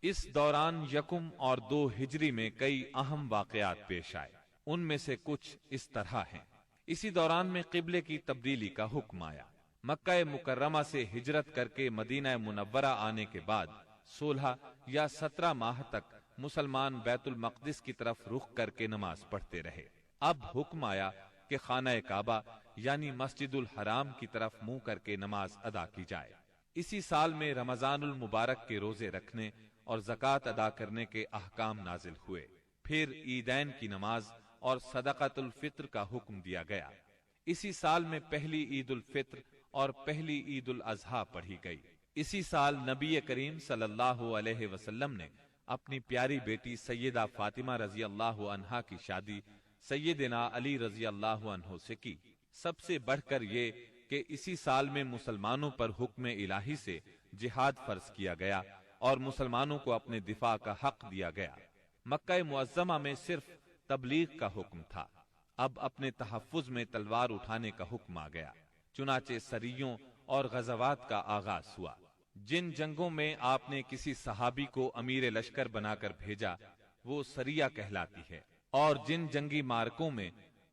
اس دوران یکم اور 2 ہجری میں کئی اہم واقعات پیش آئے، ان میں سے کچھ اس طرح ہیں۔ اسی دوران میں قبلے کی تبدیلی کا حکم آیا۔ مکہ مکرمہ سے ہجرت کر کے مدینہ منورہ آنے کے بعد 16 یا 17 ماہ تک مسلمان بیت المقدس کی طرف رخ کر کے نماز پڑھتے رہے۔ اب حکم آیا کہ خانہ کعبہ یعنی مسجد الحرام کی طرف منہ کر کے نماز ادا کی جائے۔ اسی سال میں رمضان المبارک کے روزے رکھنے اور زکوٰۃ ادا کرنے کے احکام نازل ہوئے۔ پھر عیدین کی نماز اور صدقۃ الفطر کا حکم دیا گیا۔ اسی سال میں پہلی عید الفطر اور پہلی عید الاضحیٰ پڑھی گئی۔ اسی سال نبی کریم صلی اللہ علیہ وسلم نے اپنی پیاری بیٹی سیدہ فاطمہ رضی اللہ عنہا کی شادی سیدنا علی رضی اللہ عنہ سے کی۔ سب سے بڑھ کر یہ کہ اسی سال میں مسلمانوں پر حکم الہی سے جہاد فرض کیا گیا اور مسلمانوں کو اپنے دفاع کا حق دیا گیا۔ مکہ معظمہ میں صرف تبلیغ کا حکم تھا، اب اپنے تحفظ میں تلوار اٹھانے کا حکم آ گیا۔ چنانچہ سریوں اور غزوات کا آغاز ہوا۔ جن جنگوں میں آپ نے کسی صحابی کو امیر لشکر بنا کر بھیجا وہ سریہ کہلاتی ہے، اور جن جنگی مارکوں میں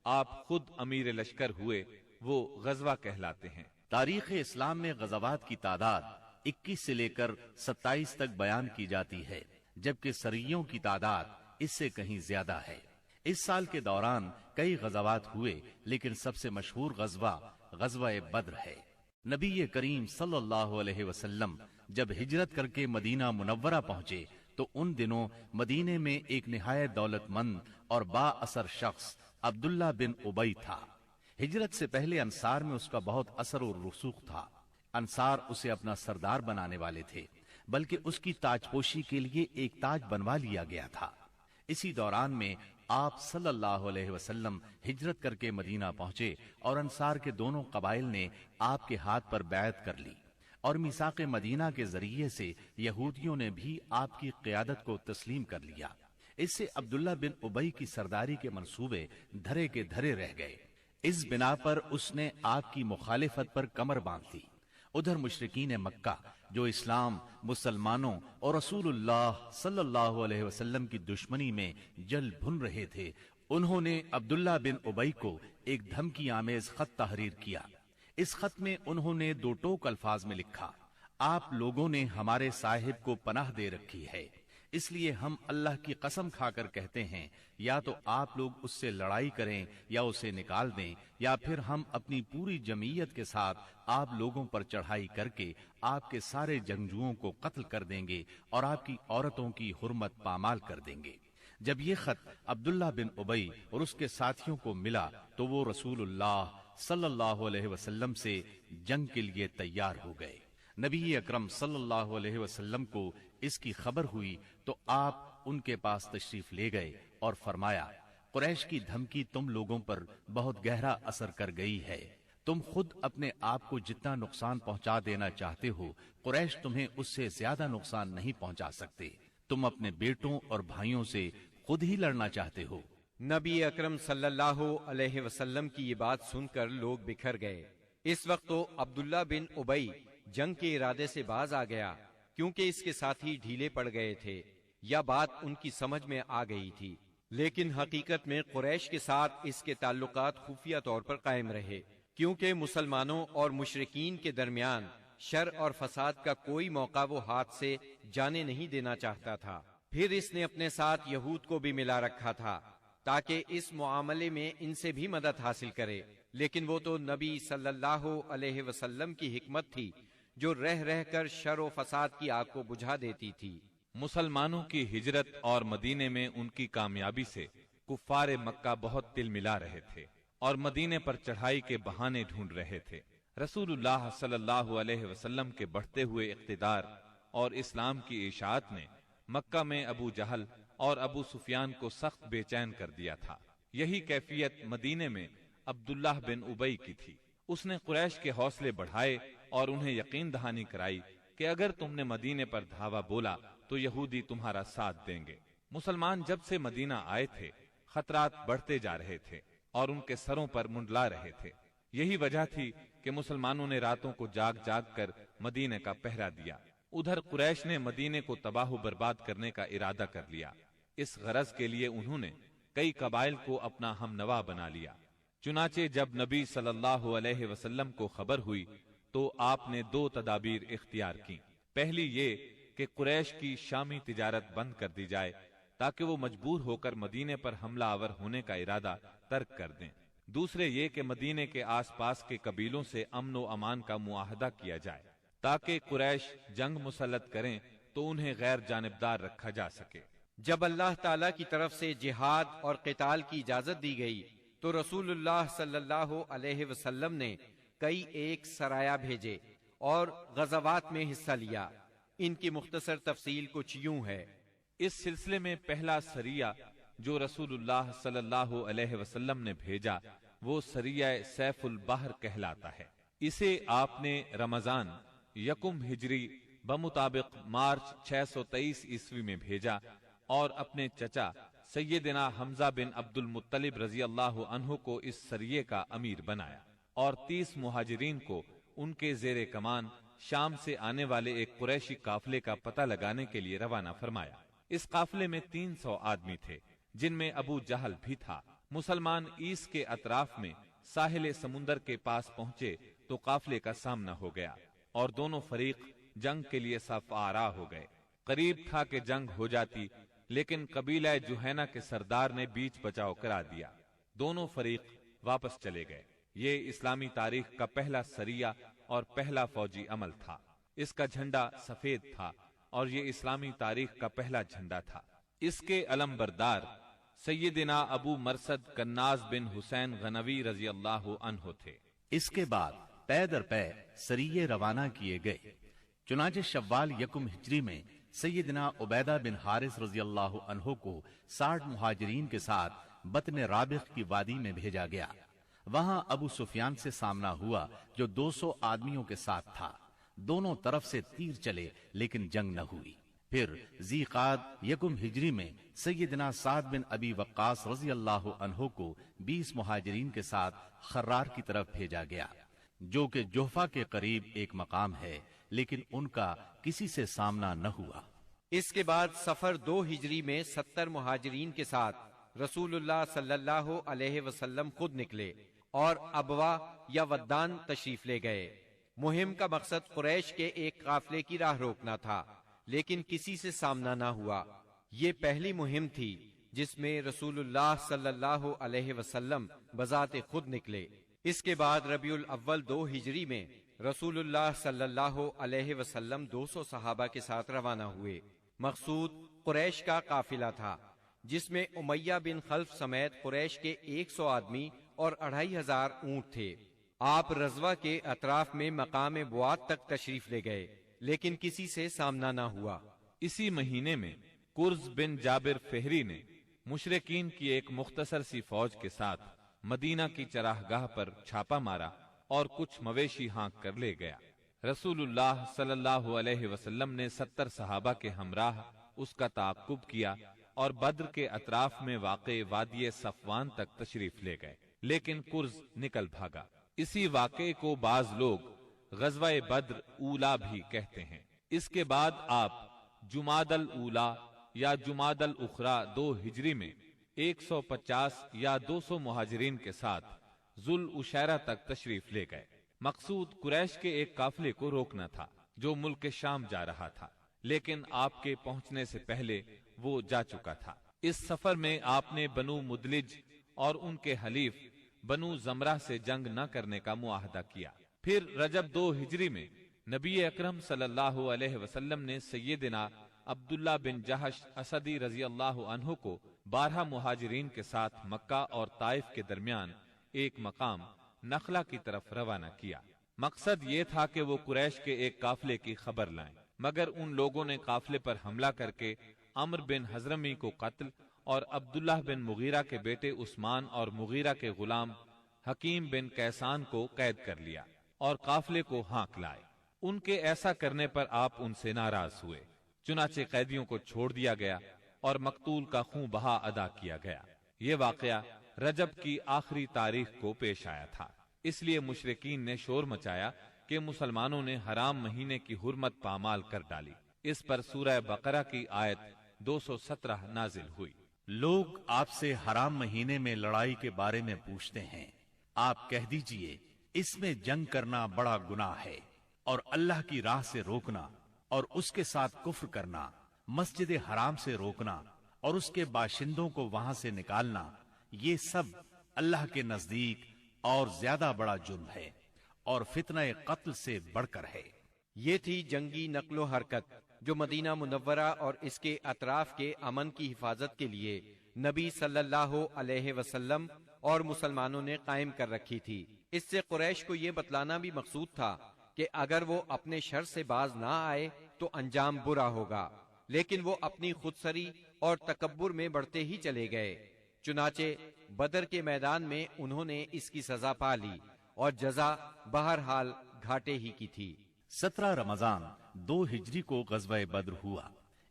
آپ خود امیر لشکر ہوئے وہ غزوہ کہلاتے ہیں۔ تاریخ اسلام میں غزوات کی تعداد 21 سے لے کر 27 تک بیان کی جاتی ہے، جبکہ سریوں کی تعداد اس سے کہیں زیادہ ہے۔ اس سال کے دوران کئی غزوات ہوئے، لیکن سب سے مشہور غزوہ بدر ہے۔ نبی کریم صلی اللہ علیہ وسلم جب ہجرت کر کے مدینہ منورہ پہنچے تو ان دنوں مدینے میں ایک نہایت دولت مند اور با اثر شخص عبداللہ بن ابی تھا۔ ہجرت سے پہلے انصار میں اس کا بہت اثر و رسوخ تھا۔ انصار اسے اپنا سردار بنانے والے تھے، بلکہ اس کی تاج پوشی کے لیے ایک تاج بنوا لیا گیا تھا۔ اسی دوران میں آپ صلی اللہ علیہ وسلم ہجرت کر کے مدینہ پہنچے اور انصار کے دونوں قبائل نے آپ کے ہاتھ پر بیعت کر لی، اور میثاق مدینہ کے ذریعے سے یہودیوں نے بھی آپ کی قیادت کو تسلیم کر لیا۔ اس سے عبداللہ بن ابی کی سرداری کے منصوبے دھرے کے دھرے رہ گئے۔ اس بنا پر اس نے آپ کی مخالفت پر کمر باندھ لی۔ ادھر مشرکین مکہ جو اسلام، مسلمانوں اور رسول اللہ صلی اللہ علیہ وسلم کی دشمنی میں جل بھن رہے تھے، انہوں نے عبداللہ بن ابی کو ایک دھمکی آمیز خط تحریر کیا۔ اس خط میں انہوں نے 2 ٹوک الفاظ میں لکھا: آپ لوگوں نے ہمارے صاحب کو پناہ دے رکھی ہے، اس لیے ہم اللہ کی قسم کھا کر کہتے ہیں یا تو آپ لوگ اس سے لڑائی کریں یا اسے نکال دیں، یا پھر ہم اپنی پوری جمعیت کے ساتھ آپ لوگوں پر چڑھائی کر کے آپ کے سارے جنگجوؤں کو قتل کر دیں گے اور آپ کی عورتوں کی حرمت پامال کر دیں گے۔ جب یہ خط عبداللہ بن ابی اور اس کے ساتھیوں کو ملا تو وہ رسول اللہ صلی اللہ علیہ وسلم سے جنگ کے لیے تیار ہو گئے۔ نبی اکرم صلی اللہ علیہ وسلم کو اس کی خبر ہوئی تو آپ ان کے پاس تشریف لے گئے اور فرمایا: قریش کی دھمکی تم لوگوں پر بہت گہرا اثر کر گئی ہے۔ تم خود اپنے آپ کو جتنا نقصان پہنچا دینا چاہتے ہو، قریش تمہیں اس سے زیادہ نقصان نہیں پہنچا سکتے۔ تم اپنے بیٹوں اور بھائیوں سے خود ہی لڑنا چاہتے ہو۔ نبی اکرم صلی اللہ علیہ وسلم کی یہ بات سن کر لوگ بکھر گئے۔ اس وقت تو عبداللہ بن ابی جنگ کے ارادے سے باز آ گیا، کیونکہ اس کے ساتھی ڈھیلے پڑ گئے تھے یا بات ان کی سمجھ میں آ گئی تھی، لیکن حقیقت میں قریش کے ساتھ اس کے تعلقات خفیہ طور پر قائم رہے، کیونکہ مسلمانوں اور مشرکین کے درمیان شر اور فساد کا کوئی موقع وہ ہاتھ سے جانے نہیں دینا چاہتا تھا۔ پھر اس نے اپنے ساتھ یہود کو بھی ملا رکھا تھا تاکہ اس معاملے میں ان سے بھی مدد حاصل کرے، لیکن وہ تو نبی صلی اللہ علیہ وسلم کی حکمت تھی جو رہ رہ کر شر و فساد کی آگ کو بجھا دیتی تھی۔ مسلمانوں کی ہجرت اور مدینے میں ان کی کامیابی سے کفار مکہ بہت تل ملا رہے تھے اور مدینے پر چڑھائی کے بہانے ڈھونڈ رہے تھے۔ رسول اللہ صلی اللہ علیہ وسلم کے بڑھتے ہوئے اقتدار اور اسلام کی اشاعت نے مکہ میں ابو جہل اور ابو سفیان کو سخت بے چین کر دیا تھا۔ یہی کیفیت مدینے میں عبداللہ بن ابی کی تھی۔ اس نے قریش کے حوصلے بڑھائے اور انہیں یقین دہانی کرائی کہ اگر تم نے مدینے پر دھاوا بولا تو یہودی تمہارا ساتھ دیں گے۔ مسلمان جب سے مدینہ آئے تھے خطرات بڑھتے جا رہے تھے اور ان کے سروں پر منڈلا رہے تھے۔ یہی وجہ تھی کہ مسلمانوں نے راتوں کو جاگ جاگ کر مدینے کا پہرا دیا۔ ادھر قریش نے مدینے کو تباہ و برباد کرنے کا ارادہ کر لیا۔ اس غرض کے لیے انہوں نے کئی قبائل کو اپنا ہم نوا بنا لیا۔ چنانچہ جب نبی صلی اللہ علیہ وسلم کو خبر ہوئی تو آپ نے دو تدابیر اختیار کی۔ پہلی یہ کہ قریش کی شامی تجارت بند کر دی جائے تاکہ وہ مجبور ہو کر مدینے پر حملہ آور ہونے کا ارادہ ترک کر دیں۔ دوسرے یہ کہ مدینے کے آس پاس کے قبیلوں سے امن و امان کا معاہدہ کیا جائے تاکہ قریش جنگ مسلط کریں تو انہیں غیر جانبدار رکھا جا سکے۔ جب اللہ تعالیٰ کی طرف سے جہاد اور قتال کی اجازت دی گئی تو رسول اللہ صلی اللہ علیہ وسلم نے کئی ایک سرایہ بھیجے اور غزوات میں حصہ لیا۔ ان کی مختصر تفصیل کچھ یوں ہے۔ اس سلسلے میں پہلا سریہ جو رسول اللہ صلی اللہ علیہ وسلم نے بھیجا وہ سریہ سیف البحر کہلاتا ہے۔ اسے آپ نے رمضان یکم ہجری بمطابق مارچ 623 عیسوی میں بھیجا اور اپنے چچا سیدنا حمزہ بن عبد المطلب رضی اللہ عنہ کو اس سریے کا امیر بنایا اور 30 مہاجرین کو ان کے زیر کمان شام سے آنے والے ایک قریشی قافلے کا پتہ لگانے کے لیے روانہ فرمایا۔ اس قافلے میں 300 آدمی تھے جن میں ابو جہل بھی تھا۔ مسلمان ایس کے اطراف میں ساحل سمندر کے پاس پہنچے تو قافلے کا سامنا ہو گیا اور دونوں فریق جنگ کے لیے صف آرا ہو گئے۔ قریب تھا کہ جنگ ہو جاتی لیکن قبیلہ جوہینہ کے سردار نے بیچ بچاؤ کرا دیا۔ دونوں فریق واپس چلے گئے۔ یہ اسلامی تاریخ کا پہلا سریہ اور پہلا فوجی عمل تھا۔ اس کا جھنڈا سفید تھا اور یہ اسلامی تاریخ کا پہلا جھنڈا تھا۔ اس کے علم بردار سیدنا ابو مرصد کناز بن حسین غنوی رضی اللہ عنہ تھے۔ اس کے بعد پے در پے سریے روانہ کیے گئے۔ چنانچہ شوال یکم ہجری میں سیدنا عبیدہ بن حارث رضی اللہ عنہ کو 60 مہاجرین کے ساتھ بطن رابغ کی وادی میں بھیجا گیا۔ وہاں ابو سفیان سے سامنا ہوا جو 200 آدمیوں کے ساتھ تھا۔ دونوں طرف سے تیر چلے لیکن جنگ نہ ہوئی۔ پھر ذی قعد یکم ہجری میں سیدنا سعد بن ابی وقاص رضی اللہ عنہ کو 20 مہاجرین کے ساتھ خرار کی طرف بھیجا گیا جو کہ جوفا کے قریب ایک مقام ہے، لیکن ان کا کسی سے سامنا نہ ہوا۔ اس کے بعد سفر 2 ہجری میں 70 مہاجرین کے ساتھ رسول اللہ صلی اللہ علیہ وسلم خود نکلے اور ابوا یا ودان تشریف لے گئے۔ مہم کا مقصد قریش کے ایک قافلے کی راہ روکنا تھا لیکن کسی سے سامنا نہ ہوا۔ یہ پہلی مہم تھی جس میں رسول اللہ صلی اللہ علیہ وسلم بذات خود نکلے۔ اس کے بعد ربیع الاول 2 ہجری میں رسول اللہ صلی اللہ علیہ وسلم 200 صحابہ کے ساتھ روانہ ہوئے۔ مقصود قریش کا قافلہ تھا جس میں امیہ بن خلف سمیت قریش کے 100 آدمی اور 2500 اونٹ تھے۔ آپ رضوہ کے اطراف میں مقام بوات تک تشریف لے گئے لیکن کسی سے سامنا نہ ہوا۔ اسی مہینے میں کرز بن جابر فہری نے مشرکین کی ایک مختصر سی فوج کے ساتھ مدینہ کی چراگاہ پر چھاپا مارا اور کچھ مویشی ہانک کر لے گیا۔ رسول اللہ صلی اللہ علیہ وسلم نے 70 صحابہ کے ہمراہ اس کا تعاقب کیا اور بدر کے اطراف میں واقع وادی صفوان تک تشریف لے گئے، لیکن کرز نکل بھاگا۔ اسی واقعے کو بعض لوگ غزوہ بدر اولا بھی کہتے ہیں۔ اس کے بعد آپ جمادی الاولا یا جمادی الاخری 2 ہجری میں 150 یا 200 مہاجرین کے ساتھ ذوالعشیرہ تک تشریف لے گئے۔ مقصود قریش کے ایک قافلے کو روکنا تھا جو ملک شام جا رہا تھا، لیکن آپ کے پہنچنے سے پہلے وہ جا چکا تھا۔ اس سفر میں آپ نے بنو مدلج اور ان کے حلیف بنو زمرہ سے جنگ نہ کرنے کا معاہدہ کیا۔ پھر رجب 2 ہجری میں نبی اکرم صلی اللہ علیہ وسلم نے سیدنا عبداللہ بن جہش اسدی رضی اللہ عنہ کو 12 مہاجرین کے ساتھ مکہ اور طائف کے درمیان ایک مقام نخلہ کی طرف روانہ کیا۔ مقصد یہ تھا کہ وہ قریش کے ایک قافلے کی خبر لائیں، مگر ان لوگوں نے قافلے پر حملہ کر کے عمرو بن حضرمی کو قتل اور عبداللہ بن مغیرہ کے بیٹے عثمان اور مغیرہ کے غلام حکیم بن کیسان کو قید کر لیا اور قافلے کو ہانک لائے۔ ان کے ایسا کرنے پر آپ ان سے ناراض ہوئے، چنانچہ قیدیوں کو چھوڑ دیا گیا اور مقتول کا خون بہا ادا کیا گیا۔ یہ واقعہ رجب کی آخری تاریخ کو پیش آیا تھا، اس لیے مشرکین نے شور مچایا کہ مسلمانوں نے حرام مہینے کی حرمت پامال کر ڈالی۔ اس پر سورہ بقرہ کی آیت 217 نازل ہوئی۔ لوگ آپ سے حرام مہینے میں لڑائی کے بارے میں پوچھتے ہیں، آپ کہہ دیجئے اس میں جنگ کرنا بڑا گناہ ہے، اور اللہ کی راہ سے روکنا اور اس کے ساتھ کفر کرنا، مسجد حرام سے روکنا اور اس کے باشندوں کو وہاں سے نکالنا، یہ سب اللہ کے نزدیک اور زیادہ بڑا جرم ہے اور فتنہ قتل سے بڑھ کر ہے۔ یہ تھی جنگی نقل و حرکت جو مدینہ منورہ اور اس کے اطراف کے امن کی حفاظت کے لیے نبی صلی اللہ علیہ وسلم اور مسلمانوں نے قائم کر رکھی تھی۔ اس سے قریش کو یہ بتلانا بھی مقصود تھا کہ اگر وہ اپنے شر سے باز نہ آئے تو انجام برا ہوگا، لیکن وہ اپنی خودسری اور تکبر میں بڑھتے ہی چلے گئے۔ چنانچہ بدر کے میدان میں انہوں نے اس کی سزا پا لی اور جزا بہرحال گھاٹے ہی کی تھی۔ 17 رمضان 2 ہجری کو غزوہ بدر ہوا۔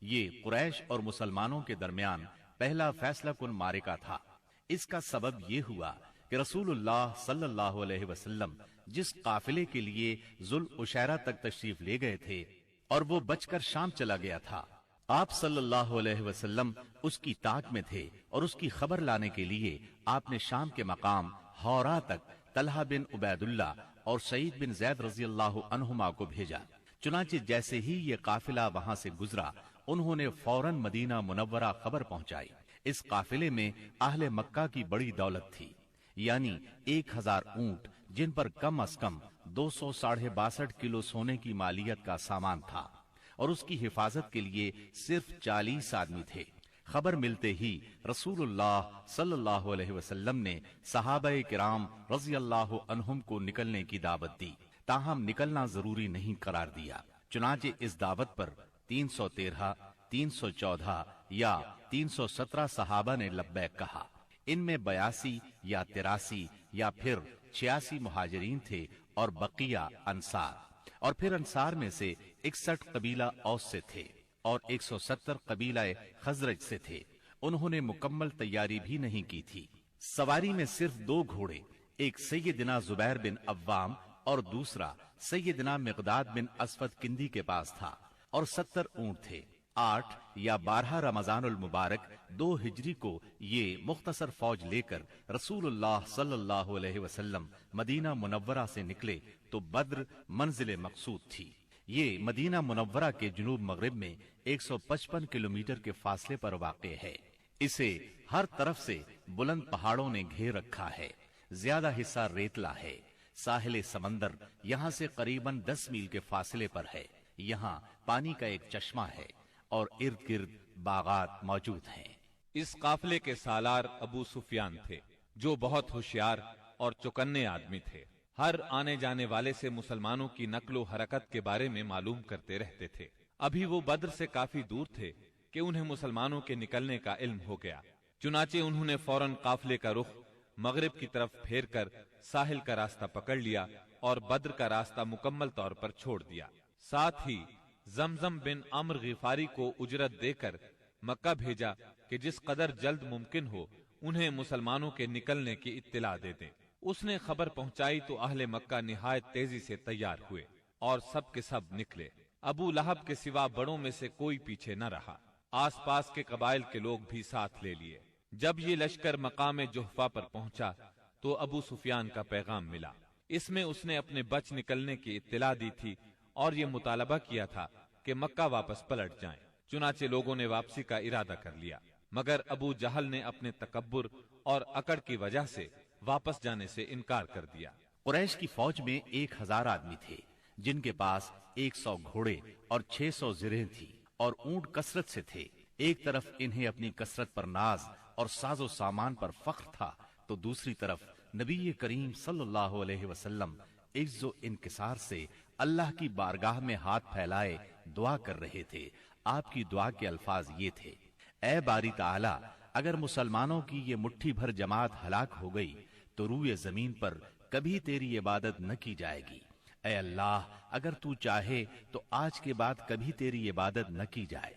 یہ قریش اور مسلمانوں کے درمیان پہلا فیصلہ کن معرکہ تھا۔ اس کا سبب یہ ہوا کہ رسول اللہ صلی اللہ علیہ وسلم جس قافلے کے لیے ذوالعشیرہ تک تشریف لے گئے تھے اور وہ بچ کر شام چلا گیا تھا، آپ صلی اللہ علیہ وسلم اس کی طاق میں تھے اور اس کی خبر لانے کے لیے آپ نے شام کے مقام ہورا تک طلحہ بن عبید اللہ اور سعید بن زید رضی اللہ عنہما کو بھیجا۔ چنانچہ جیسے ہی یہ قافلہ وہاں سے گزرا، انہوں نے فوراً مدینہ منورہ خبر پہنچائی۔ اس قافلے میں اہل مکہ کی بڑی دولت تھی، یعنی 1000 اونٹ جن پر کم از کم 262 کلو سونے کی مالیت کا سامان تھا، اور اس کی حفاظت کے لیے صرف 40 آدمی تھے۔ خبر ملتے ہی رسول اللہ صلی اللہ علیہ وسلم نے صحابہ کرام رضی اللہ عنہم کو نکلنے کی دعوت دی، تاہم نکلنا ضروری نہیں قرار دیا۔ چنانچہ اس دعوت پر 313، 314 یا 317 صحابہ نے لبیک کہا۔ ان میں 82 یا 83 یا پھر 86 مہاجرین تھے اور بقیہ انصار، اور پھر انصار میں سے 61 قبیلہ اوس سے تھے اور 170 قبیلہ خزرج سے تھے۔ انہوں نے مکمل تیاری بھی نہیں کی تھی۔ سواری میں صرف 2 گھوڑے، ایک سیدنا زبیر بن عوام اور دوسرا سیدنا مقداد بن اسود کندی کے پاس تھا، اور 70 اونٹ تھے۔ 8 یا 12 رمضان المبارک 2 ہجری کو یہ مختصر فوج لے کر رسول اللہ صلی اللہ علیہ وسلم مدینہ منورہ سے نکلے تو بدر منزل مقصود تھی۔ یہ مدینہ منورہ کے جنوب مغرب میں 155 کلومیٹر کے فاصلے پر واقع ہے۔ اسے ہر طرف سے بلند پہاڑوں نے گھیر رکھا ہے، زیادہ حصہ ریتلا ہے۔ ساحل سمندر یہاں سے قریباً 10 میل کے فاصلے پر ہے۔ یہاں پانی کا ایک چشمہ ہے اور ارد گرد باغات موجود ہیں۔ اس قافلے کے سالار ابو سفیان تھے، جو بہت ہوشیار اور چوکنے آدمی تھے۔ ہر آنے جانے والے سے مسلمانوں کی نقل و حرکت کے بارے میں معلوم کرتے رہتے تھے۔ ابھی وہ بدر سے کافی دور تھے کہ انہیں مسلمانوں کے نکلنے کا علم ہو گیا۔ چنانچہ انہوں نے فوراً قافلے کا رخ مغرب کی طرف پھیر کر ساحل کا راستہ پکڑ لیا اور بدر کا راستہ مکمل طور پر چھوڑ دیا۔ ساتھ ہی زمزم بن عمر غفاری کو اجرت دے کر مکہ بھیجا کہ جس قدر جلد ممکن ہو انہیں مسلمانوں کے نکلنے کی اطلاع دے دیں۔ اس نے خبر پہنچائی تو اہل مکہ نہایت تیزی سے تیار ہوئے اور سب کے سب نکلے۔ ابو لہب کے سوا بڑوں میں سے کوئی پیچھے نہ رہا۔ آس پاس کے قبائل کے لوگ بھی ساتھ لے لیے۔ جب یہ لشکر مقام جحفہ پر پہنچا تو ابو سفیان کا پیغام ملا۔ اس میں اس نے اپنے بچ نکلنے کی اطلاع دی تھی اور یہ مطالبہ کیا تھا کہ مکہ واپس پلٹ جائیں۔ چنانچہ لوگوں نے واپسی کا ارادہ کر لیا، مگر ابو جہل نے اپنے تکبر اور اکڑ کی وجہ سے واپس جانے سے انکار کر دیا۔ قریش کی فوج میں 1000 آدمی تھے، جن کے پاس 100 گھوڑے اور 600 زرہیں تھی اور اونٹ کثرت سے تھے۔ ایک طرف انہیں اپنی کثرت پر ناز اور ساز و سامان پر فخر تھا، تو دوسری طرف نبی کریم صلی اللہ علیہ وسلم عز و انکسار سے اللہ کی بارگاہ میں ہاتھ پھیلائے دعا کر رہے تھے۔ آپ کی دعا کے الفاظ یہ تھے: اے باری تعالی، اگر مسلمانوں کی یہ مٹھی بھر جماعت ہلاک ہو گئی تو روئے زمین پر کبھی تیری عبادت نہ کی جائے گی۔ اے اللہ، اگر تو چاہے تو آج کے بعد کبھی تیری عبادت نہ کی جائے۔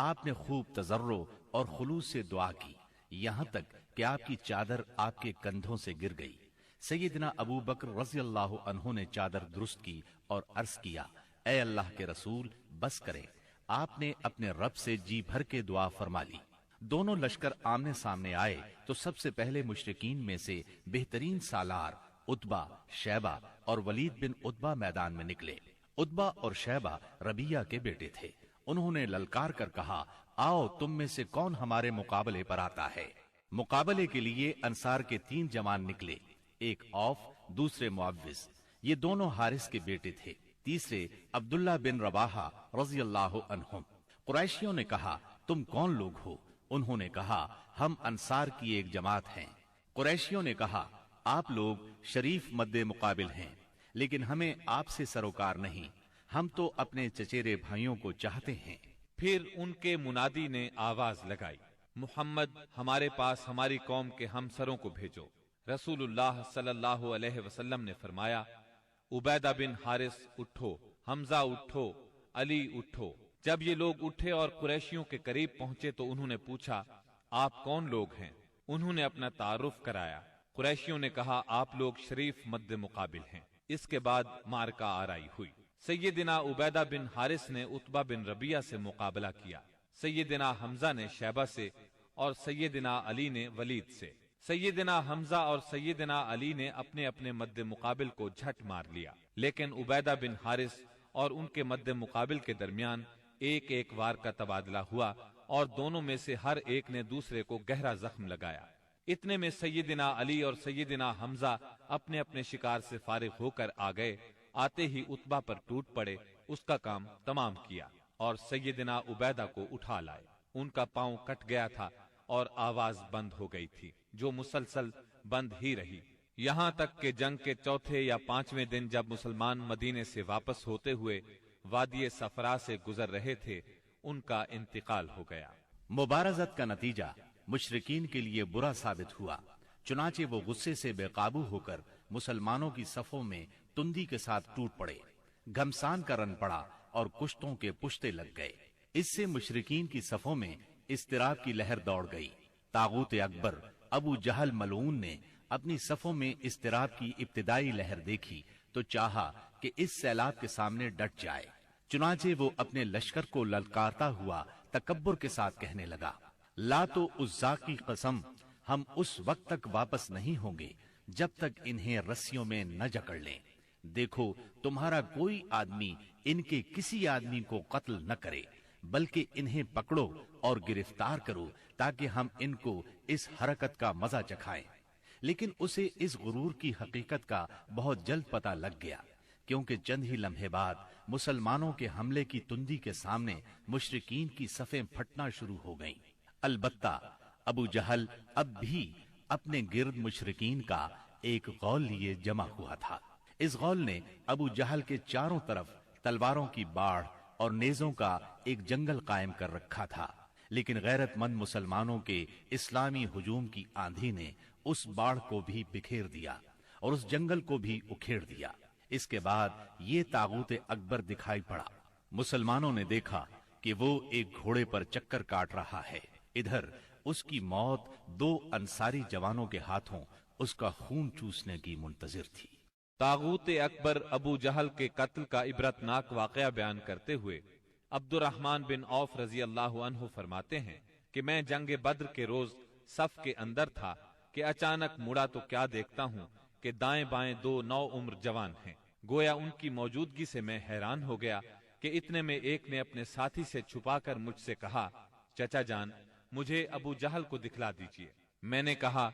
آپ نے خوب تضرع اور خلوص سے دعا کی، یہاں تک کہ آپ کی چادر آپ کے کندھوں سے گر گئی۔ سیدنا ابو بکر رضی اللہ عنہ نے چادر درست کی اور عرض کیا، اے اللہ کے رسول بس کریں، آپ نے اپنے رب سے جی بھر کے دعا فرما لی۔ دونوں لشکر آمنے سامنے آئے تو سب سے پہلے مشرکین میں سے بہترین سالار عتبہ، شیبہ اور ولید بن عتبہ میدان میں نکلے۔ عتبہ اور شیبہ ربیہ کے بیٹے تھے۔ انہوں نے للکار کر کہا، آؤ تم میں سے کون ہمارے مقابلے پر آتا ہے۔ مقابلے کے لیے انصار کے 3 جوان نکلے، ایک اوف، دوسرے معوذ، یہ دونوں حارث کے بیٹے تھے، تیسرے عبداللہ بن رواحہ رضی اللہ عنہم۔ قریشیوں نے کہا، تم کون لوگ ہو؟ انہوں نے کہا، ہم انصار کی ایک جماعت ہیں۔ قریشیوں نے کہا، آپ لوگ شریف مد مقابل ہیں، لیکن ہمیں آپ سے سروکار نہیں، ہم تو اپنے چچیرے بھائیوں کو چاہتے ہیں۔ پھر ان کے منادی نے آواز لگائی، محمد ہمارے پاس ہماری قوم کے ہمسروں کو بھیجو۔ رسول اللہ صلی اللہ علیہ وسلم نے فرمایا، عبیدہ بن حارث اٹھو، حمزہ اٹھو، علی اٹھو۔ جب یہ لوگ اٹھے اور قریشیوں کے قریب پہنچے تو انہوں نے پوچھا، آپ کون لوگ ہیں؟ انہوں نے اپنا تعارف کرایا۔ قریشیوں نے کہا، آپ لوگ شریف مد مقابل ہیں۔ اس کے بعد معرکہ آرائی ہوئی۔ سیدنا عبیدہ بن حارث نے عتبہ بن ربیہ سے مقابلہ کیا، سیدنا حمزہ نے شیبہ سے اور سیدنا علی نے ولید سے۔ سیدنا حمزہ اور سیدنا علی نے اپنے اپنے مد مقابل کو جھٹ مار لیا، لیکن عبیدہ بن حارث اور ان کے مد مقابل کے درمیان ایک ایک وار کا تبادلہ ہوا اور دونوں میں سے ہر ایک نے دوسرے کو گہرا زخم لگایا۔ اتنے میں سیدنا علی اور سیدنا حمزہ اپنے اپنے شکار سے فارغ ہو کر آ گئے۔ آتے ہی عتبہ پر ٹوٹ پڑے، اس کا کام تمام کیا اور سیدنا عبیدہ کو اٹھا لائے۔ ان کا پاؤں کٹ گیا تھا اور آواز بند ہو گئی تھی، جو مسلسل بند ہی رہی، یہاں تک کہ جنگ کے 4 یا 5ویں دن جب مسلمان مدینے سے واپس ہوتے ہوئے وادی صفرا سے گزر رہے تھے، ان کا انتقال ہو گیا۔ مبارزت کا نتیجہ مشرکین کے لیے برا ثابت ہوا، چنانچہ وہ غصے سے بے قابو ہو کر مسلمانوں کی صفوں میں تندی کے ساتھ ٹوٹ پڑے، گھمسان کا رن پڑا اور کشتوں کے پشتے لگ گئے۔ اس سے مشرکین کی صفوں میں اضطراب کی لہر دوڑ گئی۔ طاغوت اکبر ابو جہل ملعون نے اپنی صفوں میں اضطراب کی ابتدائی لہر دیکھی تو چاہا کہ اس سیلاب کے سامنے ڈٹ جائے، چنانچہ وہ اپنے لشکر کو للکارتا ہوا تکبر کے ساتھ کہنے لگا، لات و عزا کی قسم، ہم اس وقت تک واپس نہیں ہوں گے جب تک انہیں رسیوں میں نہ جکڑ لیں۔ دیکھو تمہارا کوئی آدمی ان کے کسی آدمی کو قتل نہ کرے، بلکہ انہیں پکڑو اور گرفتار کرو تاکہ ہم ان کو اس حرکت کا مزہ چکھائیں۔ لیکن اسے اس غرور کی حقیقت کا بہت جلد پتہ لگ گیا، کیونکہ چند ہی لمحے بعد مسلمانوں کے حملے کی تندی کے سامنے مشرکین کی صفیں پھٹنا شروع ہو گئیں۔ البتہ ابو جہل اب بھی اپنے گرد مشرکین کا ایک غول لیے جمع ہوا تھا۔ اس غول نے ابو جہل کے چاروں طرف تلواروں کی باڑھ اور نیزوں کا ایک جنگل قائم کر رکھا تھا، لیکن غیرت مند مسلمانوں کے اسلامی ہجوم کی آندھی نے اس باڑھ کو بھی بکھیر دیا اور اس جنگل کو بھی اکھیڑ دیا۔ اس کے بعد یہ طاغوت اکبر دکھائی پڑا۔ مسلمانوں نے دیکھا کہ وہ ایک گھوڑے پر چکر کاٹ رہا ہے، ادھر اس کی موت 2 انصاری جوانوں کے ہاتھوں اس کا خون چوسنے کی منتظر تھی۔ طاغوت اکبر ابو جہل کے قتل کا عبرتناک واقعہ بیان کرتے ہوئے عبد الرحمن بن عوف رضی اللہ عنہ فرماتے ہیں کہ میں جنگ بدر کے روز صف کے اندر تھا کہ اچانک مڑا تو کیا دیکھتا ہوں کہ دائیں بائیں 2 نوعمر جوان ہیں۔ گویا ان کی موجودگی سے میں حیران ہو گیا کہ اتنے میں ایک نے اپنے ساتھی سے چھپا کر مجھ سے کہا، چچا جان مجھے ابو جہل کو دکھلا دیجئے۔ میں نے کہا،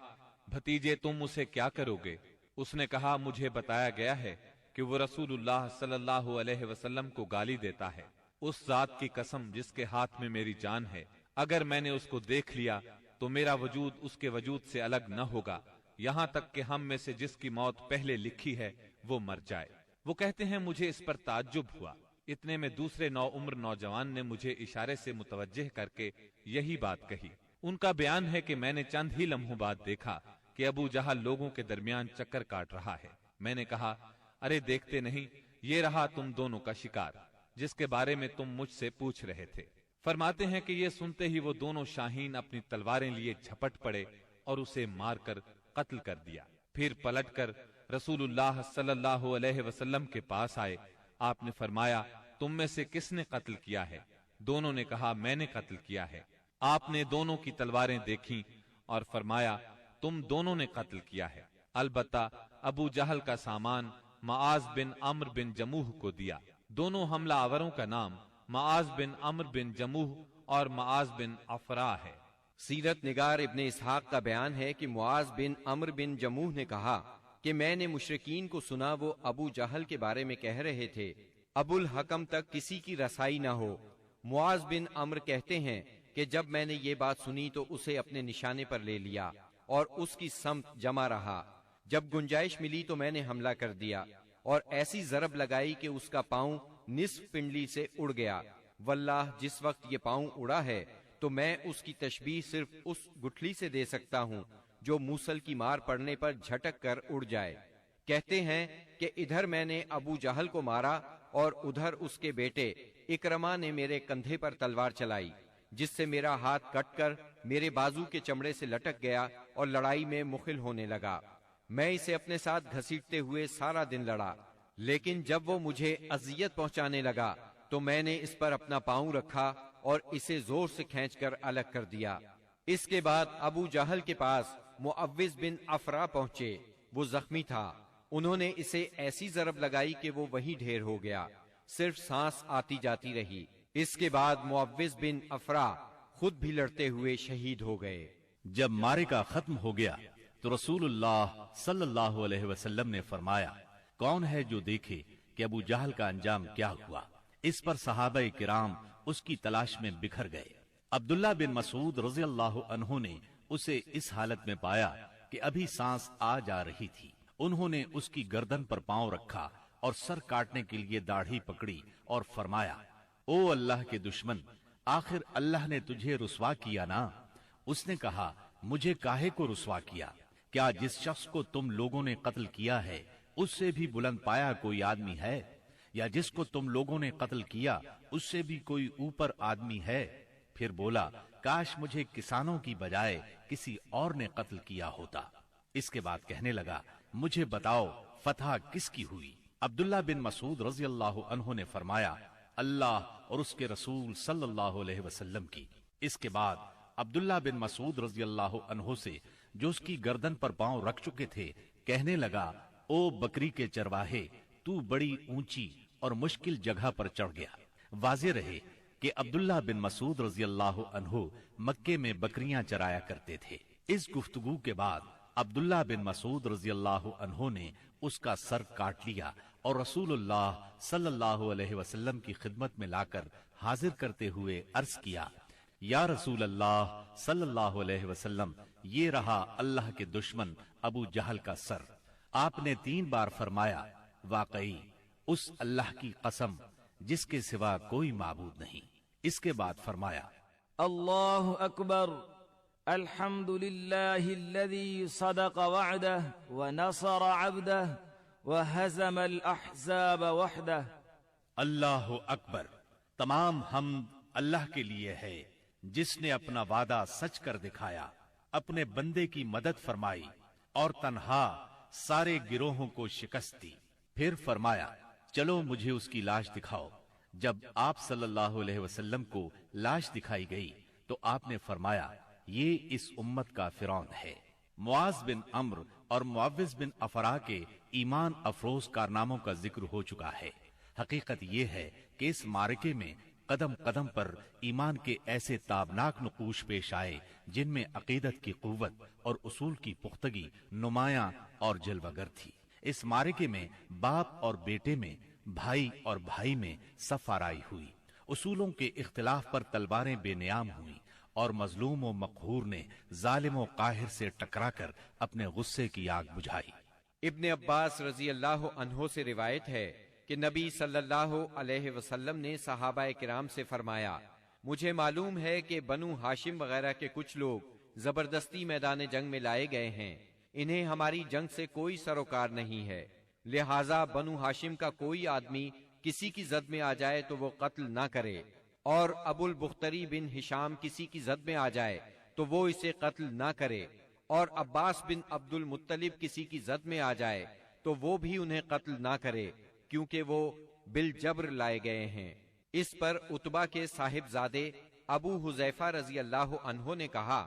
بھتیجے تم اسے کیا کرو گے؟ اس نے کہا، مجھے بتایا گیا ہے کہ وہ رسول اللہ صلی اللہ علیہ وسلم کو گالی دیتا ہے۔ اس ذات کی قسم جس کے ہاتھ میں میری جان ہے، اگر میں نے اس کو دیکھ لیا تو میرا وجود اس کے وجود سے الگ نہ ہوگا، یہاں تک کہ ہم میں سے جس کی موت پہلے لکھی ہے وہ مر جائے۔ وہ کہتے ہیں مجھے اس پر تعجب ہوا۔ اتنے میں دوسرے نوعمر نوجوان نے مجھے اشارے سے متوجہ کر کے یہی بات کہی۔ ان کا بیان ہے کہ میں نے چند ہی لمحوں بعد دیکھا کہ ابو جہل لوگوں کے درمیان چکر کاٹ رہا ہے۔ میں نے کہا، ارے دیکھتے نہیں، یہ رہا تم دونوں کا شکار جس کے بارے میں تم مجھ سے پوچھ رہے تھے۔ فرماتے ہیں کہ یہ سنتے ہی وہ دونوں شاہین اپنی تلواریں لیے جھپٹ پڑے اور اسے مار کر قتل کر دیا۔ پھر پلٹ کر رسول اللہ صلی اللہ علیہ وسلم کے پاس آئے آپ نے فرمایا تم میں سے کس نے قتل کیا ہے؟ دونوں نے کہا میں نے قتل کیا ہے۔ آپ نے دونوں کی تلواریں دیکھیں اور فرمایا تم دونوں نے قتل کیا ہے، البتہ ابو جہل کا سامان معاذ بن عمرو بن جموح کو دیا۔ دونوں حملہ آوروں کا نام معاذ بن عمرو بن جموح اور معاذ بن افرا ہے۔ سیرت نگار ابن اسحاق کا بیان ہے کہ معاذ بن عمرو بن جموح نے کہا کہ میں نے مشرکین کو سنا وہ ابو جہل کے بارے میں کہہ رہے تھے ابو الحکم تک کسی کی رسائی نہ ہو۔ معاذ بن عمرو کہتے ہیں کہ جب میں نے یہ بات سنی تو اسے اپنے نشانے پر لے لیا اور اس کی سمت جمع رہا۔ جب گنجائش ملی تو میں نے حملہ کر دیا اور ایسی ضرب لگائی کہ اس کا پاؤں نصف پنڈلی سے اڑ گیا۔ واللہ جس وقت یہ پاؤں اڑا ہے تو میں اس کی تشبیہ صرف اس گٹھلی سے دے سکتا ہوں جو موصل کی مار پڑنے پر جھٹک کر اڑ جائے۔ کہتے ہیں کہ ادھر میں نے ابو جہل کو مارا اور ادھر اس کے بیٹے اکرما نے میرے کندھے پر تلوار چلائی، جس سے میرا ہاتھ کٹ کر میرے بازو کے چمڑے سے لٹک گیا اور لڑائی میں مخل ہونے لگا۔ میں اسے اپنے ساتھ گھسیٹتے ہوئے سارا دن لڑا، لیکن جب وہ مجھے اذیت پہنچانے لگا تو میں نے اس پر اپنا پاؤں رکھا اور اسے زور سے کھینچ کر الگ کر دیا۔ اس کے بعد ابو جہل کے پاس معوذ بن افرا پہنچے، وہ زخمی تھا۔ انہوں نے اسے ایسی ضرب لگائی کہ وہ وہیں ڈھیر ہو گیا، صرف سانس آتی جاتی رہی۔ اس کے بعد معوذ بن افرا خود بھی لڑتے ہوئے شہید ہو گئے۔ جب معرکہ ختم ہو گیا تو رسول اللہ صلی اللہ علیہ وسلم نے فرمایا کون ہے جو دیکھے کہ ابو جہل کا انجام کیا ہوا؟ اس پر صحابہ کرام اس کی تلاش میں بکھر گئے۔ عبداللہ بن مسعود رضی اللہ عنہ نے اسے اس حالت میں پایا کہ ابھی سانس آ جا رہی تھی۔ انہوں نے اس کی گردن پر پاؤں رکھا اور سر کاٹنے کے لیے داڑھی پکڑی اور فرمایا او اللہ کے دشمن، آخر اللہ نے تجھے رسوا کیا نا؟ اس نے کہا مجھے کاہے کو رسوا کیا؟ کیا جس شخص کو تم لوگوں نے قتل کیا ہے اس سے بھی بلند پایا کوئی آدمی ہے؟ یا جس کو تم لوگوں نے قتل کیا اس سے بھی کوئی اوپر آدمی ہے؟ پھر بولا کاش مجھے کسانوں کی بجائے کسی اور نے قتل کیا ہوتا۔ اس کے بعد کہنے لگا مجھے بتاؤ فتح کس کی ہوئی؟ عبداللہ بن مسعود رضی اللہ عنہ نے فرمایا اللہ اور اس کے رسول صلی اللہ علیہ وسلم کی۔ اس کے بعد عبداللہ بن مسعود رضی اللہ عنہ سے جو اس کی گردن پر پاؤں رکھ چکے تھے کہنے لگا او بکری کے چرواہے، تو بڑی اونچی اور مشکل جگہ پر چڑھ گیا۔ واضح رہے کہ عبداللہ بن مسعود رضی اللہ عنہ مکے میں بکریاں چرایا کرتے تھے۔ اس گفتگو کے بعد عبداللہ بن مسعود رضی اللہ عنہ نے اس کا سر کاٹ لیا اور رسول اللہ صلی اللہ علیہ وسلم کی خدمت میں لا کر حاضر کرتے ہوئے عرض کیا یا رسول اللہ صلی اللہ علیہ وسلم، یہ رہا اللہ کے دشمن ابو جہل کا سر۔ آپ نے 3 بار فرمایا واقعی اس اللہ کی قسم جس کے سوا کوئی معبود نہیں۔ اس کے بعد فرمایا اللہ اکبر، الحمد للہ الذی صدق وعدہ ونصر عبدہ وہزم الاحزاب وحدہ۔ اللہ اکبر، تمام حمد اللہ کے لیے ہے جس نے اپنا وعدہ سچ کر دکھایا، اپنے بندے کی مدد فرمائی اور تنہا سارے گروہوں کو شکست دی۔ پھر فرمایا چلو مجھے اس کی لاش دکھاؤ۔ جب آپ صلی اللہ علیہ وسلم کو لاش دکھائی گئی تو آپ نے فرمایا یہ اس امت کا فرعون ہے۔ معاذ بن عمرو اور معوذ بن افرا کے ایمان افروز کارناموں کا ذکر ہو چکا ہے۔ حقیقت یہ ہے کہ اس معرکے میں قدم قدم پر ایمان کے ایسے تابناک نقوش پیش آئے جن میں عقیدت کی قوت اور اصول کی پختگی نمایاں اور جلوگر تھی۔ اس معرکے میں باپ اور بیٹے میں، بھائی اور بھائی میں صف آرائی ہوئی، اصولوں کے اختلاف پر تلواریں بے نیام ہوئیں اور مظلوم و مقہور نے ظالم و قاہر سے ٹکرا کر اپنے غصے کی آگ بجھائی۔ ابن عباس رضی اللہ عنہ سے روایت ہے کہ نبی صلی اللہ علیہ وسلم نے صحابہ کرام سے فرمایا مجھے معلوم ہے کہ بنو ہاشم وغیرہ کے کچھ لوگ زبردستی میدان جنگ میں لائے گئے ہیں، انہیں ہماری جنگ سے کوئی سروکار نہیں ہے، لہٰذا بنو ہاشم کا کوئی آدمی کسی کی زد میں آ جائے تو وہ قتل نہ کرے، اور ابو البختری بن ہشام کسی کی زد میں آ جائے تو وہ اسے قتل نہ کرے، اور عباس بن عبد المطلب کسی کی زد میں آ جائے تو وہ بھی انہیں قتل نہ کرے، کیونکہ وہ بالجبر لائے گئے ہیں۔ اس پر عتبہ کے صاحبزادے ابو حذیفہ رضی اللہ عنہ نے کہا،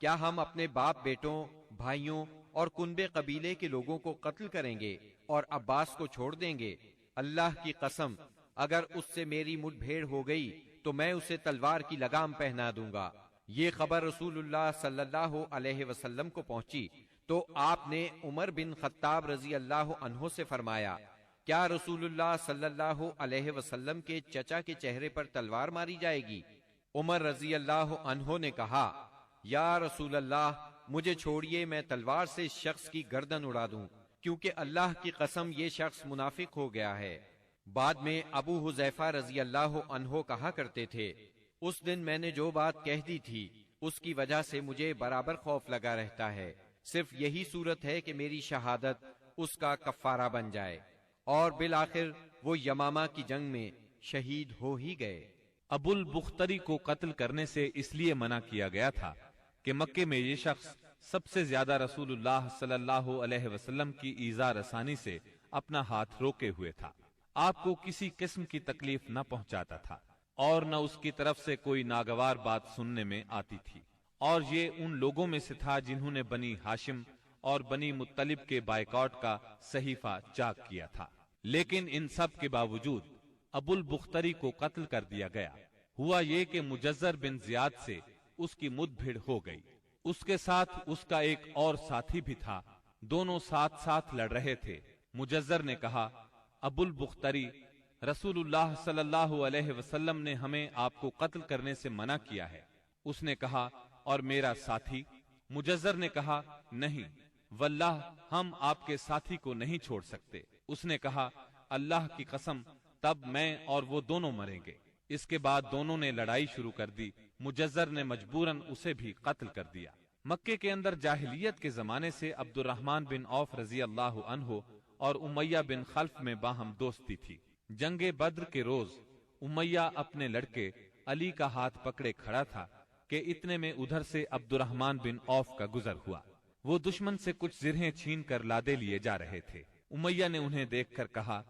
کیا ہم اپنے باپ بیٹوں، بھائیوں اور کنبے قبیلے کے لوگوں کو قتل کریں گے اور عباس کو چھوڑ دیں گے؟ اللہ کی قسم، اگر اس سے میری مٹ بھیڑ ہو گئی تو میں اسے تلوار کی لگام پہنا دوں گا۔ یہ خبر رسول اللہ صلی اللہ علیہ وسلم کو پہنچی تو آپ نے عمر بن خطاب رضی اللہ عنہ سے فرمایا، کیا رسول اللہ صلی اللہ علیہ وسلم کے چچا کے چہرے پر تلوار ماری جائے گی؟ عمر رضی اللہ عنہ نے کہا، یا رسول اللہ، مجھے چھوڑیے، میں تلوار سے اس شخص کی گردن اڑا دوں، کیونکہ اللہ کی قسم یہ شخص منافق ہو گیا ہے۔ بعد میں ابو حذیفہ رضی اللہ عنہ کہا کرتے تھے، اس دن میں نے جو بات کہہ دی تھی اس کی وجہ سے مجھے برابر خوف لگا رہتا ہے، صرف یہی صورت ہے کہ میری شہادت اس کا کفارہ بن جائے۔ اور بالآخر وہ یمامہ کی جنگ میں شہید ہو ہی گئے۔ ابو البختری کو قتل کرنے سے اس لیے منع کیا گیا تھا کہ مکے میں یہ شخص سب سے زیادہ رسول اللہ صلی اللہ علیہ وسلم کی ایذا رسانی سے اپنا ہاتھ روکے ہوئے تھا، آپ کو کسی قسم کی تکلیف نہ پہنچاتا تھا اور نہ اس کی طرف سے کوئی ناگوار بات سننے میں آتی تھی، اور یہ ان لوگوں میں سے تھا جنہوں نے بنی ہاشم اور بنی مطلب کے بائیکاٹ کا صحیفہ چاک کیا تھا۔ لیکن ان سب کے باوجود ابو البختری کو قتل کر دیا گیا۔ ہوا یہ کہ مجزر بن زیاد سے اس کی مد بھیڑ ہو گئی، اس کے ساتھ اس کا ایک اور ساتھی بھی تھا، دونوں ساتھ ساتھ لڑ رہے تھے۔ مجزر نے کہا، ابو البختری، رسول اللہ صلی اللہ علیہ وسلم نے ہمیں آپ کو قتل کرنے سے منع کیا ہے۔ اس نے کہا، اور میرا ساتھی؟ مجزر نے کہا، نہیں واللہ ہم آپ کے ساتھی کو نہیں چھوڑ سکتے۔ اس نے کہا، اللہ کی قسم، تب میں اور وہ دونوں مریں گے۔ اس کے بعد دونوں نے لڑائی شروع کر دی، مجزر نے مجبوراً اسے بھی قتل کر دیا۔ مکے کے اندر جاہلیت کے زمانے سے عبد الرحمن بن عوف رضی اللہ عنہ اور امیہ بن خلف میں باہم دوستی تھی۔ جنگ بدر کے روز امیہ اپنے لڑکے علی کا ہاتھ پکڑے کھڑا تھا کہ اتنے میں ادھر سے عبد الرحمن بن عوف کا گزر ہوا۔ وہ دشمن سے کچھ زرہیں چھین کر لادے لیے جا رہے تھے۔ امیہ نے انہیں دیکھ کر کہا،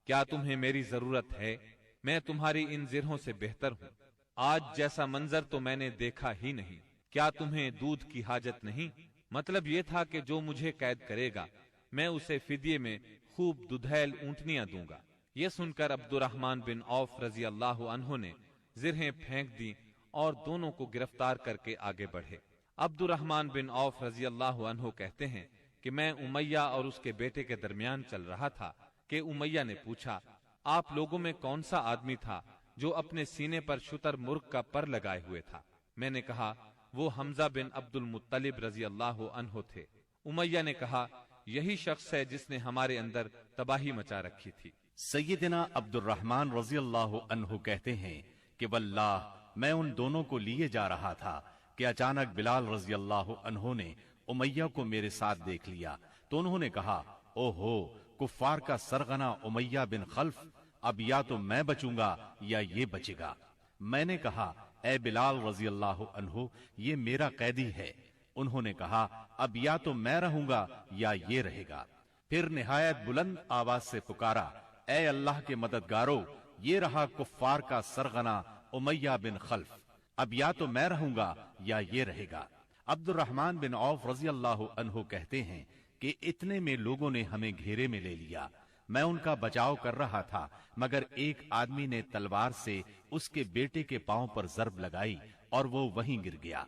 کیا تمہیں میری ضرورت ہے؟ میں تمہاری ان زرہوں سے بہتر ہوں۔ آج جیسا منظر تو میں نے دیکھا ہی نہیں۔ کیا تمہیں دودھ کی حاجت نہیں؟ مطلب یہ تھا کہ جو مجھے قید کرے گا میں اسے فدیے میں خوب ددھیل اونٹنیاں دوں گا۔ یہ سن کر عبد الرحمن بن عوف رضی اللہ عنہ نے زرہیں پھینک دی اور دونوں کو گرفتار کر کے آگے بڑھے۔ عبد الرحمن بن عوف رضی اللہ عنہ کہتے ہیں کہ میں امیہ اور اس کے بیٹے کے درمیان چل رہا تھا کہ امیہ نے پوچھا، آپ لوگوں میں کون سا آدمی تھا جو اپنے سینے پر شتر مرغ کا پر لگائے ہوئے تھا؟ میں نے کہا، وہ حمزہ بن عبد المطلب رضی اللہ عنہ تھے۔ امیہ نے کہا، یہی شخص ہے جس نے ہمارے اندر تباہی مچا رکھی تھی۔ سیدنا عبد الرحمن رضی اللہ عنہ کہتے ہیں کہ واللہ میں ان دونوں کو لیے جا رہا تھا کہ اچانک بلال رضی اللہ عنہ نے امیہ کو میرے ساتھ دیکھ لیا تو انہوں نے کہا، او ہو کفار کا سرغنہ امیہ بن خلف، اب یا تو میں بچوں گا یا یہ بچے گا۔ میں نے کہا، اے بلال رضی اللہ عنہ، یہ میرا قیدی ہے۔ انہوں نے کہا، اب یا تو میں رہوں گا یا یہ رہے گا۔ پھر نہایت بلند آواز سے پکارا، اے اللہ کے مددگارو، یہ رہا کفار کا سرغنہ امیہ بن خلف، اب یا تو میں رہوں گا یا یہ رہے گا۔ عبد الرحمن بن عوف رضی اللہ عنہ کہتے ہیں کہ اتنے میں لوگوں نے ہمیں گھیرے میں لے لیا۔ میں ان کا بچاؤ کر رہا تھا مگر ایک آدمی نے تلوار سے اس کے بیٹے کے پاؤں پر ضرب لگائی اور وہ وہیں گر گیا۔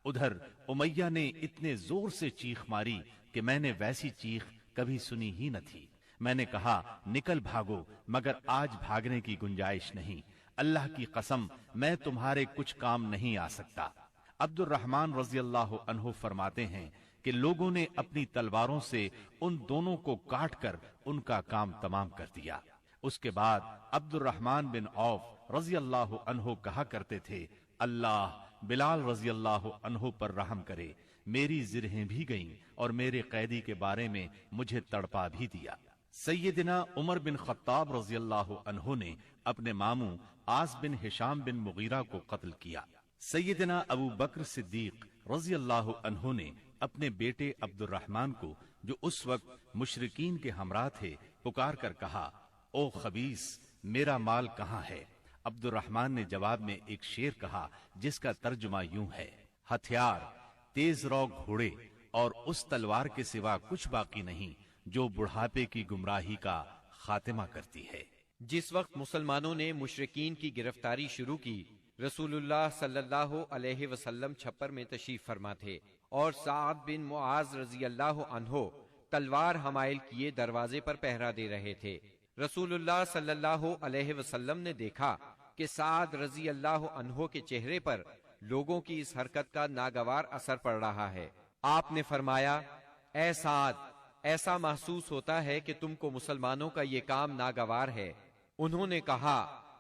ادھر امیہ نے اتنے زور سے چیخ ماری کہ میں نے ویسی چیخ کبھی سنی ہی نہ تھی۔ میں نے کہا، نکل بھاگو، مگر آج بھاگنے کی گنجائش نہیں، اللہ کی قسم میں تمہارے کچھ کام نہیں آ سکتا۔ عبد الرحمن رضی اللہ عنہ فرماتے ہیں کہ لوگوں نے اپنی تلواروں سے ان دونوں کو کاٹ کر ان کا کام تمام کر دیا۔ اس کے بعد عبد الرحمن بن عوف رضی اللہ عنہ کہا کرتے تھے، اللہ بلال رضی اللہ عنہ پر رحم کرے، میری زرہیں بھی گئیں اور میرے قیدی کے بارے میں مجھے تڑپا بھی دیا۔ سیدنا عمر بن خطاب رضی اللہ عنہ نے اپنے ماموں عاص بن ہشام بن مغیرہ کو قتل کیا۔ سیدنا ابو بکر صدیق رضی اللہ عنہ نے اپنے بیٹے عبد الرحمن کو، جو اس وقت مشرکین کے ہمراہ تھے، پکار کر کہا، او خبیث، میرا مال کہاں ہے؟ عبد الرحمن نے جواب میں ایک شعر کہا جس کا ترجمہ یوں ہے: ہتھیار، تیز رو گھوڑے اور اس تلوار کے سوا کچھ باقی نہیں جو بڑھاپے کی گمراہی کا خاتمہ کرتی ہے۔ جس وقت مسلمانوں نے مشرکین کی گرفتاری شروع کی، رسول اللہ صلی اللہ علیہ وسلم چھپر میں تشریف فرما تھے اور سعد بن معاذ رضی اللہ عنہ تلوار حمائل کیے دروازے پر پہرا دے رہے تھے۔ رسول اللہ صلی اللہ علیہ وسلم نے دیکھا کہ سعد رضی اللہ عنہ کے چہرے پر لوگوں کی اس حرکت کا ناگوار اثر پڑ رہا ہے۔ آپ نے فرمایا: اے سعد، ایسا محسوس ہوتا ہے کہ تم کو مسلمانوں کا یہ کام ناگوار ہے۔ انہوں نے کہا: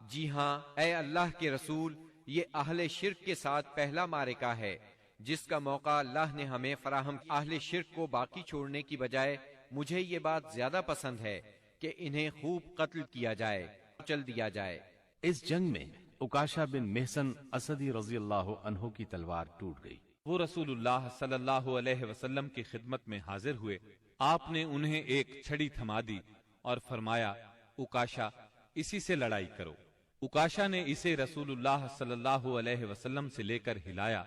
جی ہاں اے اللہ کے رسول، یہ اہل شرک کے ساتھ پہلا معرکہ ہے جس کا موقع اللہ نے ہمیں فراہم کیا۔ اہل شرک کو باقی چھوڑنے کی بجائے مجھے یہ بات زیادہ پسند ہے کہ انہیں خوب قتل کیا جائے، چل دیا جائے۔ اس جنگ میں عکاشہ بن محسن اسدی رضی اللہ عنہ کی تلوار ٹوٹ گئی۔ وہ رسول اللہ صلی اللہ علیہ وسلم کی خدمت میں حاضر ہوئے۔ آپ نے انہیں ایک چھڑی تھما دی اور فرمایا: عکاشہ، اسی سے لڑائی کرو۔ عکاشہ نے اسے رسول اللہ صلی اللہ علیہ وسلم سے لے کر ہلایا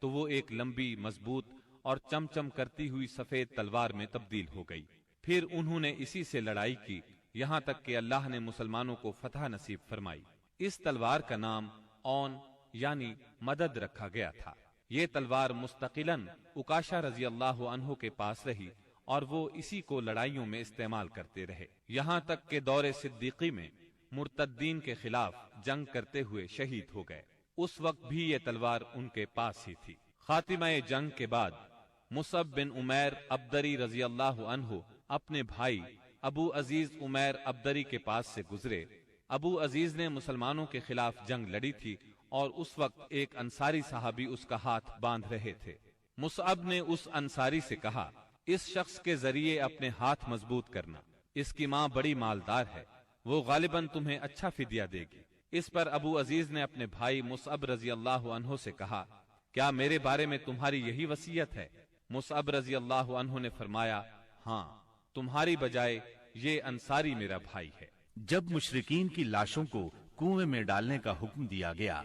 تو وہ ایک لمبی، مضبوط اور چمچم کرتی ہوئی سفید تلوار میں تبدیل ہو گئی۔ پھر انہوں نے اسی سے لڑائی کی یہاں تک کہ اللہ نے مسلمانوں کو فتح نصیب فرمائی۔ اس تلوار کا نام اون یعنی مدد رکھا گیا تھا۔ یہ تلوار مستقلاً عکاشہ رضی اللہ عنہ کے پاس رہی اور وہ اسی کو لڑائیوں میں استعمال کرتے رہے، یہاں تک کہ دور صدیقی میں مرتدین کے خلاف جنگ کرتے ہوئے شہید ہو گئے۔ اس وقت بھی یہ تلوار ان کے پاس ہی تھی۔ خاتمہ جنگ کے بعد مصعب بن عمیر ابدری رضی اللہ عنہ اپنے بھائی ابو عزیز عمیر ابدری کے پاس سے گزرے۔ ابو عزیز نے مسلمانوں کے خلاف جنگ لڑی تھی اور اس وقت ایک انصاری صحابی اس کا ہاتھ باندھ رہے تھے۔ مصعب نے اس انصاری سے کہا: اس شخص کے ذریعے اپنے ہاتھ مضبوط کرنا، اس کی ماں بڑی مالدار ہے، وہ غالباً تمہیں اچھا فدیہ دے گی۔ اس پر ابو عزیز نے اپنے بھائی مصعب رضی اللہ عنہ سے کہا: کیا میرے بارے میں تمہاری یہی وصیت ہے؟ مصعب رضی اللہ عنہ نے فرمایا: ہاں، تمہاری بجائے یہ انصاری میرا بھائی ہے۔ جب مشرکین کی لاشوں کو کنویں میں ڈالنے کا حکم دیا گیا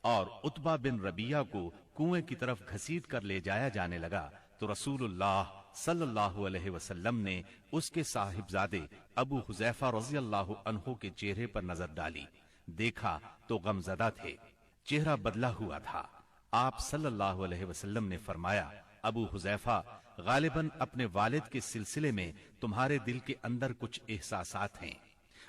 اور عتبہ بن ربیعہ کو کنویں کی طرف گھسیٹ کر لے جایا جانے لگا تو رسول اللہ صلی اللہ علیہ وسلم نے اس کے صاحبزادے ابو حذیفہ رضی اللہ عنہ کے چہرے پر نظر ڈالی۔ دیکھا تو غمزدہ تھے، چہرہ بدلا ہوا تھا۔ آپ صلی اللہ علیہ وسلم نے فرمایا: ابو حذیفہ، غالباً اپنے والد کے سلسلے میں تمہارے دل کے اندر کچھ احساسات ہیں۔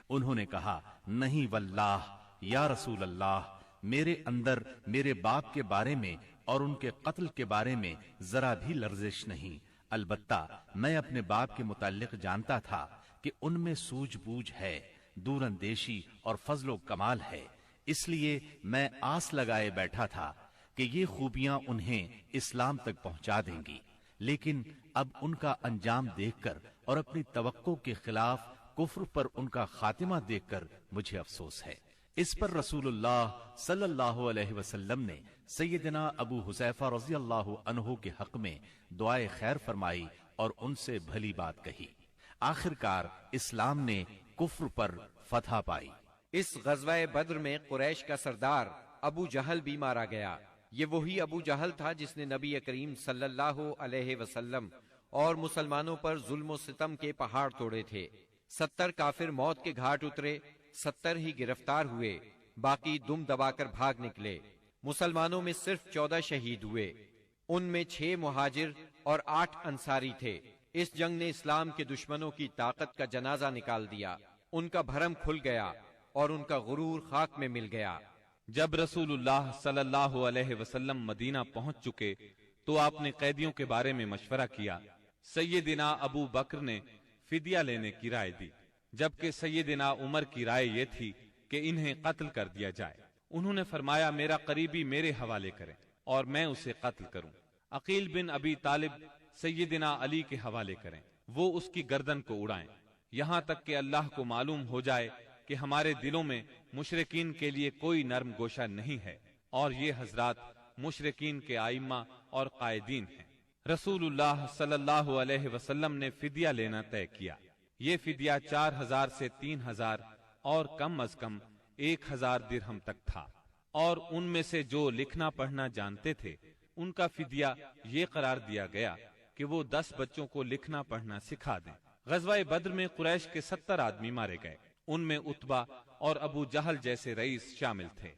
انہوں نے کہا: نہیں واللہ یا رسول اللہ، میرے اندر میرے باپ کے بارے میں اور ان کے قتل کے بارے میں ذرا بھی لرزش نہیں، البتہ میں اپنے باپ کے متعلق جانتا تھا کہ ان میں سوجھ بوجھ ہے، دور اندیشی اور فضل و کمال ہے، اس لیے میں آس لگائے بیٹھا تھا کہ یہ خوبیاں انہیں اسلام تک پہنچا دیں گی، لیکن اب ان کا انجام دیکھ کر اور اپنی توقع کے خلاف کفر پر ان کا خاتمہ دیکھ کر مجھے افسوس ہے۔ اس پر رسول اللہ صلی اللہ علیہ وسلم نے سیدنا ابو حذیفہ رضی اللہ عنہ کے حق میں دعائے خیر فرمائی اور ان سے بھلی بات کہی۔ آخرکار اسلام نے کفر پر فتح پائی۔ اس غزوہ بدر میں قریش کا سردار ابو جہل بھی مارا گیا۔ یہ وہی ابو جہل تھا جس نے نبی کریم صلی اللہ علیہ وسلم اور مسلمانوں پر ظلم و ستم کے پہاڑ توڑے تھے۔ 70 کافر موت کے گھاٹ اترے، 70 ہی گرفتار ہوئے، باقی دم دبا کر بھاگ نکلے۔ مسلمانوں میں صرف 14 شہید ہوئے، ان میں 6 مہاجر اور 8 انصاری تھے۔ اس جنگ نے اسلام کے دشمنوں کی طاقت کا جنازہ نکال دیا، ان کا بھرم کھل گیا اور ان کا غرور خاک میں مل گیا۔ جب رسول اللہ صلی اللہ علیہ وسلم مدینہ پہنچ چکے تو آپ نے قیدیوں کے بارے میں مشورہ کیا۔ سیدنا ابو بکر نے فدیہ لینے کی رائے دی، جبکہ سیدنا عمر کی رائے یہ تھی کہ انہیں قتل کر دیا جائے۔ انہوں نے فرمایا: میرا قریبی میرے حوالے کریں اور میں اسے قتل کروں۔ عقیل بن ابی طالب سیدنا علی کے حوالے کریں، وہ اس کی گردن کو اڑائیں، یہاں تک کہ اللہ کو معلوم ہو جائے کہ ہمارے دلوں میں مشرکین کے لیے کوئی نرم گوشہ نہیں ہے، اور یہ حضرات مشرکین کے ائمہ اور قائدین ہیں۔ رسول اللہ صلی اللہ علیہ وسلم نے فدیہ لینا طے کیا۔ یہ فدیہ 4000 سے 3000 اور کم از کم 1000 درہم تک تھا، اور ان میں سے جو لکھنا پڑھنا جانتے تھے ان کا فدیہ یہ قرار دیا گیا کہ وہ 10 بچوں کو لکھنا پڑھنا سکھا دیں۔ غزوہ بدر میں قریش کے 70 آدمی مارے گئے، ان میں عتبہ اور ابو جہل جیسے رئیس شامل تھے۔